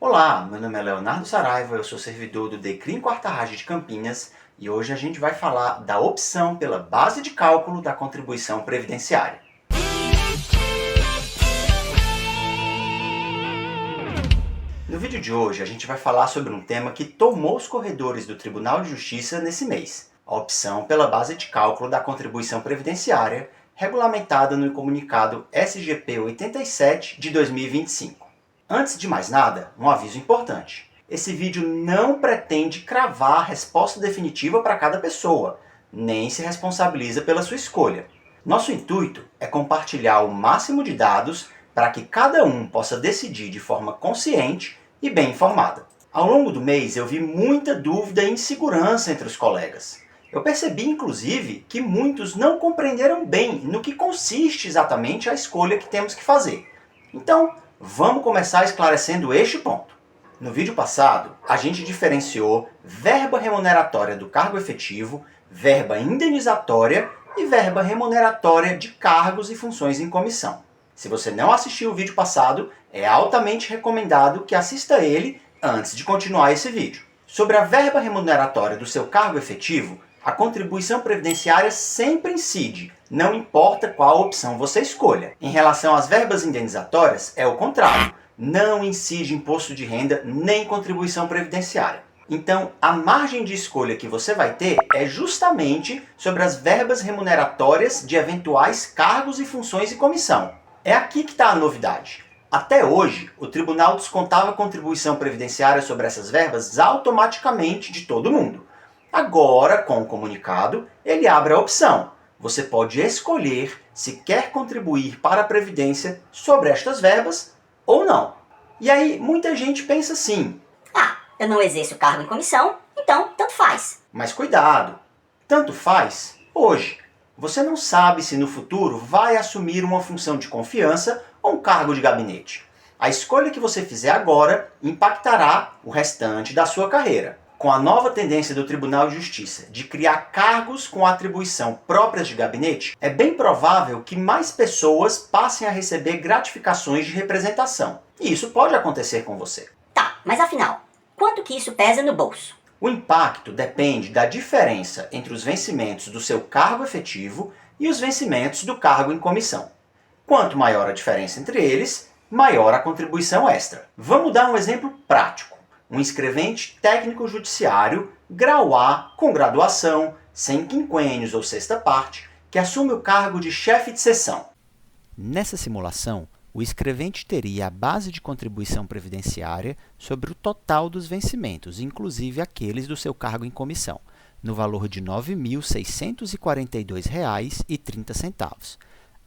Olá, meu nome é Leonardo Saraiva, eu sou servidor do Decrim Quarta Rage de Campinas e hoje a gente vai falar da opção pela base de cálculo da contribuição previdenciária. No vídeo de hoje a gente vai falar sobre um tema que tomou os corredores do Tribunal de Justiça nesse mês, a opção pela base de cálculo da contribuição previdenciária, regulamentada no comunicado SGP 87 de 2025. Antes de mais nada, um aviso importante. Esse vídeo não pretende cravar a resposta definitiva para cada pessoa, nem se responsabiliza pela sua escolha. Nosso intuito é compartilhar o máximo de dados para que cada um possa decidir de forma consciente e bem informada. Ao longo do mês eu vi muita dúvida e insegurança entre os colegas. Eu percebi, inclusive, que muitos não compreenderam bem no que consiste exatamente a escolha que temos que fazer. Então, vamos começar esclarecendo este ponto. No vídeo passado, a gente diferenciou verba remuneratória do cargo efetivo, verba indenizatória e verba remuneratória de cargos e funções em comissão. Se você não assistiu o vídeo passado, é altamente recomendado que assista ele antes de continuar esse vídeo. Sobre a verba remuneratória do seu cargo efetivo, a contribuição previdenciária sempre incide, não importa qual opção você escolha. Em relação às verbas indenizatórias, é o contrário. Não incide imposto de renda nem contribuição previdenciária. Então, a margem de escolha que você vai ter é justamente sobre as verbas remuneratórias de eventuais cargos e funções em comissão. É aqui que está a novidade. Até hoje, o tribunal descontava a contribuição previdenciária sobre essas verbas automaticamente de todo mundo. Agora, com o comunicado, ele abre a opção. Você pode escolher se quer contribuir para a Previdência sobre estas verbas ou não. E aí, muita gente pensa assim: eu não exerço cargo em comissão, então tanto faz. mas cuidado, tanto faz hoje. Você não sabe se no futuro vai assumir uma função de confiança ou um cargo de gabinete. A escolha que você fizer agora impactará o restante da sua carreira. Com a nova tendência do Tribunal de Justiça de criar cargos com atribuição próprias de gabinete, é bem provável que mais pessoas passem a receber gratificações de representação. E isso pode acontecer com você. Tá, mas afinal, quanto que isso pesa no bolso? O impacto depende da diferença entre os vencimentos do seu cargo efetivo e os vencimentos do cargo em comissão. Quanto maior a diferença entre eles, maior a contribuição extra. Vamos dar um exemplo prático. Um escrevente técnico judiciário, grau A, com graduação, sem quinquênios ou sexta parte, que assume o cargo de chefe de seção. Nessa simulação, o escrevente teria a base de contribuição previdenciária sobre o total dos vencimentos, inclusive aqueles do seu cargo em comissão, no valor de R$ 9.642,30.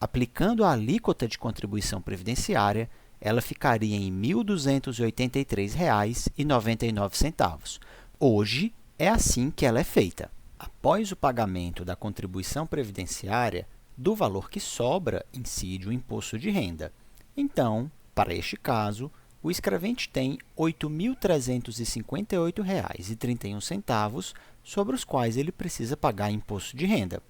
Aplicando a alíquota de contribuição previdenciária, ela ficaria em R$ 1.283,99. Hoje, é assim que ela é feita. Após o pagamento da contribuição previdenciária, do valor que sobra incide o imposto de renda. Então, para este caso, o escrevente tem R$ 8.358,31 sobre os quais ele precisa pagar imposto de renda.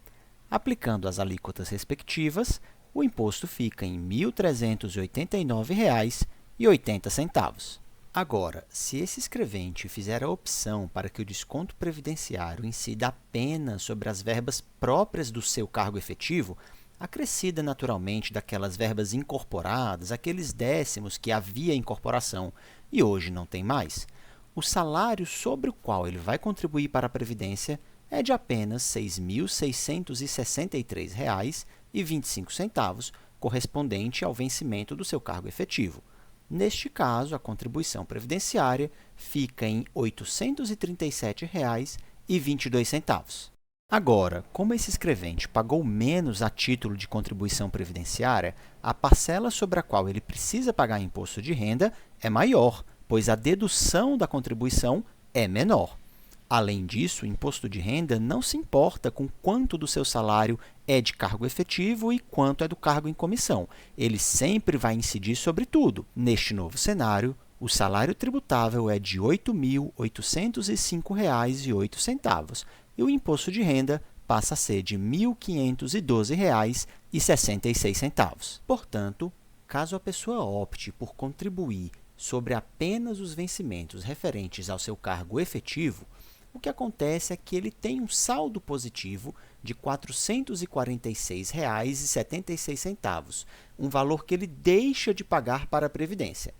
Aplicando as alíquotas respectivas, o imposto fica em R$ 1.389,80. Agora, se esse escrevente fizer a opção para que o desconto previdenciário incida apenas sobre as verbas próprias do seu cargo efetivo, acrescida naturalmente daquelas verbas incorporadas, aqueles décimos que havia incorporação e hoje não tem mais, o salário sobre o qual ele vai contribuir para a Previdência é de apenas R$ 6.663,25, correspondente ao vencimento do seu cargo efetivo. Neste caso, a contribuição previdenciária fica em R$ 837,22. Agora, como esse escrevente pagou menos a título de contribuição previdenciária, a parcela sobre a qual ele precisa pagar imposto de renda é maior, pois a dedução da contribuição é menor. Além disso, o imposto de renda não se importa com quanto do seu salário é de cargo efetivo e quanto é do cargo em comissão. Ele sempre vai incidir sobre tudo. Neste novo cenário, o salário tributável é de R$ 8.805,08 e o imposto de renda passa a ser de R$ 1.512,66. Portanto, caso a pessoa opte por contribuir sobre apenas os vencimentos referentes ao seu cargo efetivo, o que acontece é que ele tem um saldo positivo de R$ 446,76, um valor que ele deixa de pagar para a Previdência.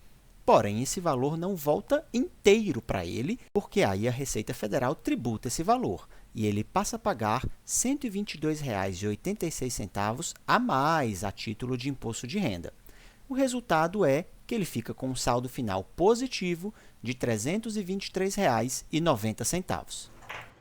Porém, esse valor não volta inteiro para ele, porque aí a Receita Federal tributa esse valor e ele passa a pagar R$ 122,86 a mais a título de imposto de renda. O resultado é que ele fica com um saldo final positivo de R$ 323,90.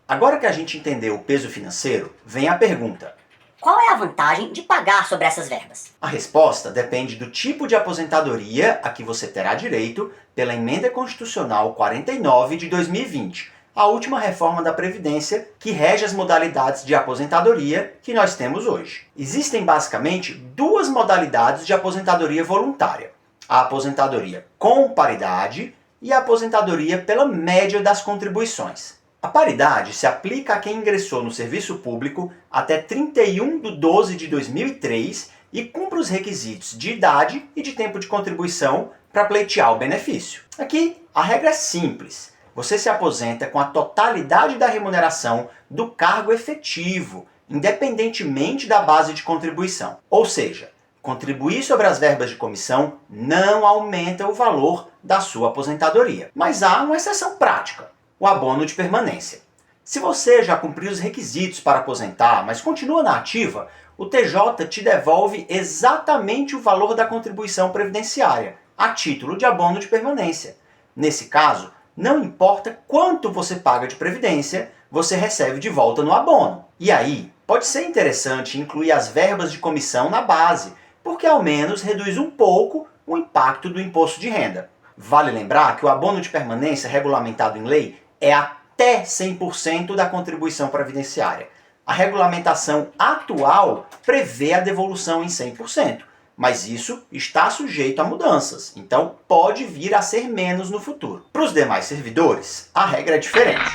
Agora que a gente entendeu o peso financeiro, vem a pergunta: Qual é a vantagem de pagar sobre essas verbas? a resposta depende do tipo de aposentadoria a que você terá direito pela Emenda Constitucional 49 de 2020, a última reforma da Previdência que rege as modalidades de aposentadoria que nós temos hoje. Existem basicamente duas modalidades de aposentadoria voluntária: a aposentadoria com paridade e a aposentadoria pela média das contribuições. A paridade se aplica a quem ingressou no serviço público até 31/12/2003 e cumpre os requisitos de idade e de tempo de contribuição para pleitear o benefício. Aqui, a regra é simples. Você se aposenta com a totalidade da remuneração do cargo efetivo, independentemente da base de contribuição. Ou seja, contribuir sobre as verbas de comissão não aumenta o valor da sua aposentadoria. Mas há uma exceção prática: o abono de permanência. Se você já cumpriu os requisitos para aposentar, mas continua na ativa, o TJ te devolve exatamente o valor da contribuição previdenciária, a título de abono de permanência. Nesse caso, não importa quanto você paga de previdência, você recebe de volta no abono. E aí, pode ser interessante incluir as verbas de comissão na base, porque ao menos reduz um pouco o impacto do imposto de renda. Vale lembrar que o abono de permanência regulamentado em lei é até 100% da contribuição previdenciária. A regulamentação atual prevê a devolução em 100%, mas isso está sujeito a mudanças, então pode vir a ser menos no futuro. Para os demais servidores, a regra é diferente.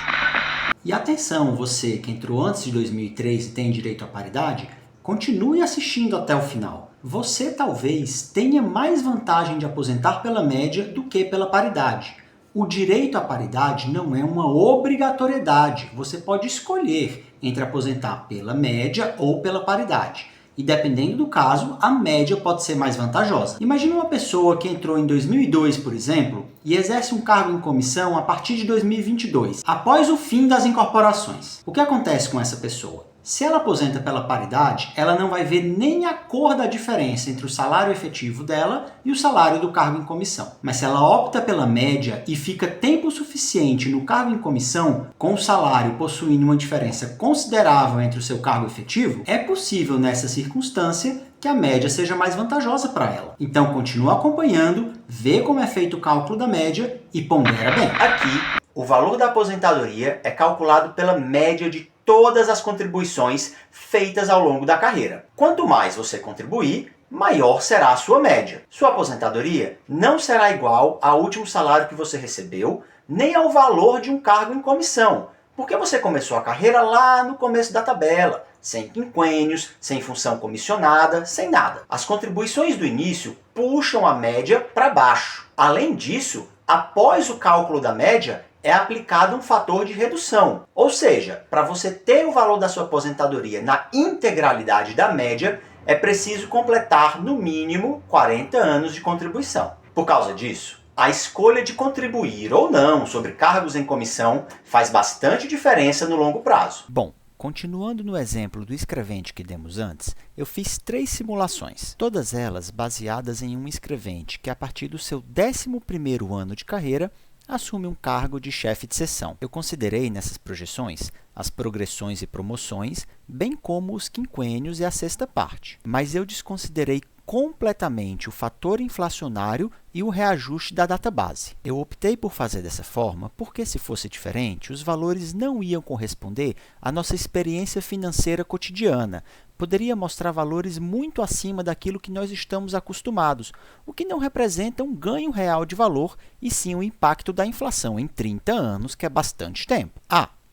E atenção, você que entrou antes de 2003 e tem direito à paridade, continue assistindo até o final. Você talvez tenha mais vantagem de aposentar pela média do que pela paridade. O direito à paridade não é uma obrigatoriedade. Você pode escolher entre aposentar pela média ou pela paridade. E dependendo do caso, a média pode ser mais vantajosa. Imagine uma pessoa que entrou em 2002, por exemplo, e exerce um cargo em comissão a partir de 2022, após o fim das incorporações. O que acontece com essa pessoa? Se ela aposenta pela paridade, ela não vai ver nem a cor da diferença entre o salário efetivo dela e o salário do cargo em comissão. Mas se ela opta pela média e fica tempo suficiente no cargo em comissão, com o salário possuindo uma diferença considerável entre o seu cargo efetivo, é possível nessa circunstância que a média seja mais vantajosa para ela. Então continua acompanhando, vê como é feito o cálculo da média e pondera bem. Aqui, o valor da aposentadoria é calculado pela média de todas as contribuições feitas ao longo da carreira. Quanto mais você contribuir, maior será a sua média. Sua aposentadoria não será igual ao último salário que você recebeu, nem ao valor de um cargo em comissão, porque você começou a carreira lá no começo da tabela, sem quinquênios, sem função comissionada, sem nada. As contribuições do início puxam a média para baixo. Além disso, após o cálculo da média, é aplicado um fator de redução. Ou seja, para você ter o valor da sua aposentadoria na integralidade da média, é preciso completar no mínimo 40 anos de contribuição. Por causa disso, a escolha de contribuir ou não sobre cargos em comissão faz bastante diferença no longo prazo. Bom, continuando no exemplo do escrevente que demos antes, eu fiz 3 simulações, todas elas baseadas em um escrevente que, a partir do seu 11º ano de carreira, assume um cargo de chefe de seção. Eu considerei nessas projeções as progressões e promoções, bem como os quinquênios e a sexta parte. Mas eu desconsiderei completamente o fator inflacionário e o reajuste da database. Eu optei por fazer dessa forma porque, se fosse diferente, os valores não iam corresponder à nossa experiência financeira cotidiana. Poderia mostrar valores muito acima daquilo que nós estamos acostumados, o que não representa um ganho real de valor, e sim o impacto da inflação em 30 anos, que é bastante tempo.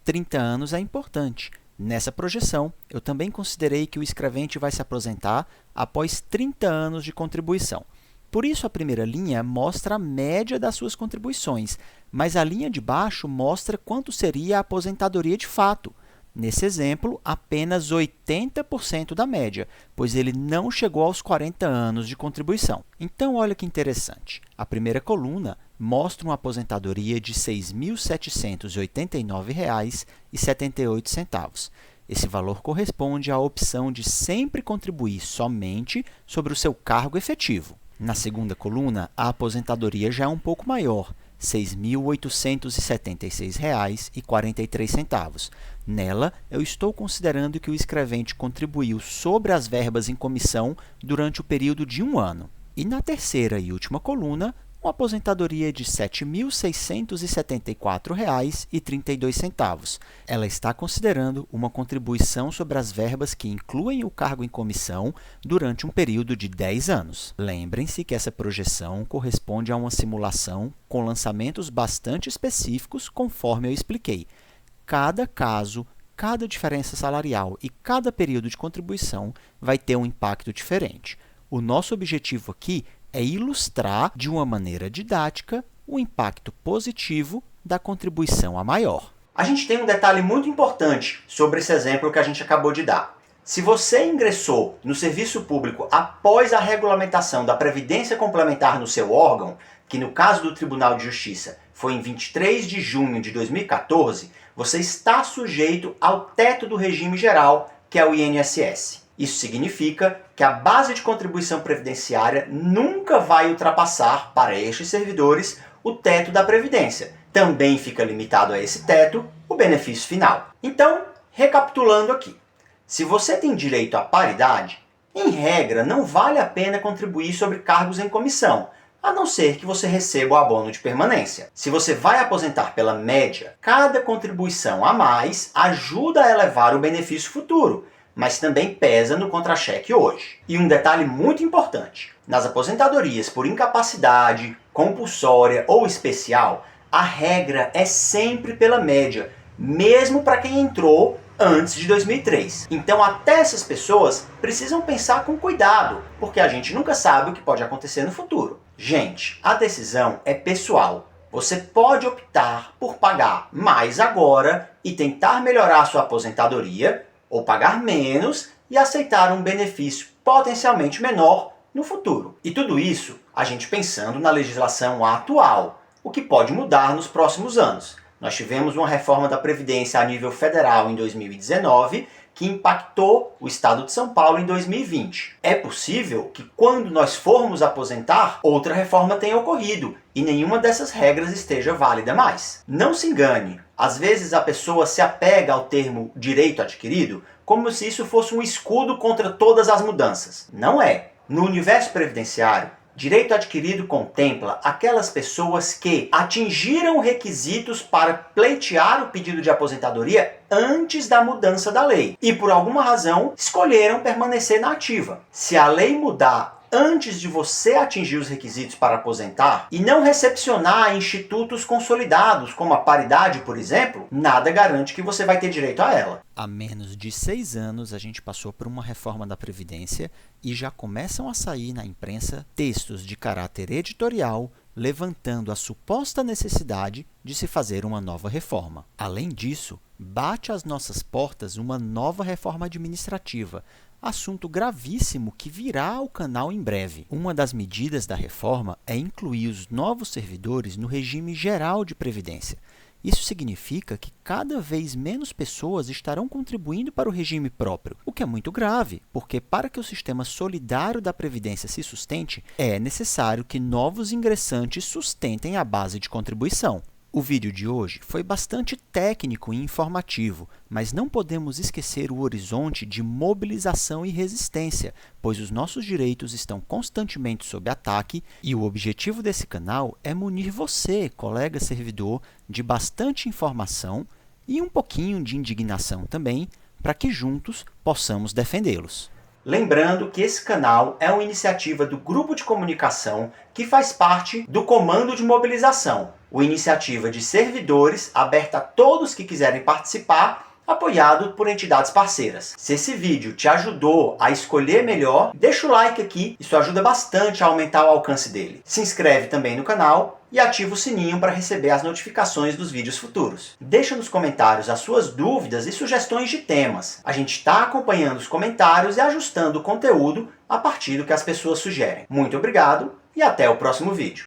30 anos é importante. Nessa projeção, eu também considerei que o escrevente vai se aposentar após 30 anos de contribuição. Por isso, a primeira linha mostra a média das suas contribuições, mas a linha de baixo mostra quanto seria a aposentadoria de fato. Nesse exemplo, apenas 80% da média, pois ele não chegou aos 40 anos de contribuição. Então, olha que interessante. A primeira coluna mostra uma aposentadoria de R$ 6.789,78. Esse valor corresponde à opção de sempre contribuir somente sobre o seu cargo efetivo. Na segunda coluna, a aposentadoria já é um pouco maior, R$ 6.876,43. Nela, eu estou considerando que o escrevente contribuiu sobre as verbas em comissão durante o período de 1 ano. E na terceira e última coluna, uma aposentadoria de R$ 7.674,32. Ela está considerando uma contribuição sobre as verbas que incluem o cargo em comissão durante um período de 10 anos. Lembrem-se que essa projeção corresponde a uma simulação com lançamentos bastante específicos, conforme eu expliquei. Cada caso, cada diferença salarial e cada período de contribuição vai ter um impacto diferente. O nosso objetivo aqui é ilustrar de uma maneira didática o impacto positivo da contribuição a maior. A gente tem um detalhe muito importante sobre esse exemplo que a gente acabou de dar. Se você ingressou no serviço público após a regulamentação da Previdência Complementar no seu órgão, que no caso do Tribunal de Justiça foi em 23 de junho de 2014, você está sujeito ao teto do regime geral, que é o INSS. Isso significa que a base de contribuição previdenciária nunca vai ultrapassar, para estes servidores, o teto da Previdência. Também fica limitado a esse teto o benefício final. Então, recapitulando aqui, se você tem direito à paridade, em regra não vale a pena contribuir sobre cargos em comissão, a não ser que você receba o abono de permanência. Se você vai aposentar pela média, cada contribuição a mais ajuda a elevar o benefício futuro, mas também pesa no contra-cheque hoje. E um detalhe muito importante, nas aposentadorias por incapacidade, compulsória ou especial, a regra é sempre pela média, mesmo para quem entrou antes de 2003. Então até essas pessoas precisam pensar com cuidado, porque a gente nunca sabe o que pode acontecer no futuro. Gente, a decisão é pessoal. Você pode optar por pagar mais agora e tentar melhorar sua aposentadoria, ou pagar menos e aceitar um benefício potencialmente menor no futuro. E tudo isso a gente pensando na legislação atual, o que pode mudar nos próximos anos. Nós tivemos uma reforma da Previdência a nível federal em 2019, que impactou o estado de São Paulo em 2020. É possível que quando nós formos aposentar, outra reforma tenha ocorrido e nenhuma dessas regras esteja válida mais. Não se engane, às vezes a pessoa se apega ao termo direito adquirido como se isso fosse um escudo contra todas as mudanças. Não é. No universo previdenciário, direito adquirido contempla aquelas pessoas que atingiram requisitos para pleitear o pedido de aposentadoria antes da mudança da lei e, por alguma razão, escolheram permanecer na ativa. Se a lei mudar antes de você atingir os requisitos para aposentar e não recepcionar institutos consolidados, como a paridade, por exemplo, nada garante que você vai ter direito a ela. Há menos de 6 anos, a gente passou por uma reforma da Previdência e já começam a sair na imprensa textos de caráter editorial levantando a suposta necessidade de se fazer uma nova reforma. Além disso, bate às nossas portas uma nova reforma administrativa, assunto gravíssimo que virá ao canal em breve. Uma das medidas da reforma é incluir os novos servidores no regime geral de previdência. Isso significa que cada vez menos pessoas estarão contribuindo para o regime próprio, o que é muito grave, porque para que o sistema solidário da Previdência se sustente, é necessário que novos ingressantes sustentem a base de contribuição. O vídeo de hoje foi bastante técnico e informativo, mas não podemos esquecer o horizonte de mobilização e resistência, pois os nossos direitos estão constantemente sob ataque e o objetivo desse canal é munir você, colega servidor, de bastante informação e um pouquinho de indignação também, para que juntos possamos defendê-los. Lembrando que esse canal é uma iniciativa do Grupo de Comunicação que faz parte do Comando de Mobilização, uma iniciativa de servidores aberta a todos que quiserem participar, apoiado por entidades parceiras. Se esse vídeo te ajudou a escolher melhor, deixa o like aqui, isso ajuda bastante a aumentar o alcance dele. Se inscreve também no canal e ativa o sininho para receber as notificações dos vídeos futuros. Deixa nos comentários as suas dúvidas e sugestões de temas. A gente está acompanhando os comentários e ajustando o conteúdo a partir do que as pessoas sugerem. Muito obrigado e até o próximo vídeo.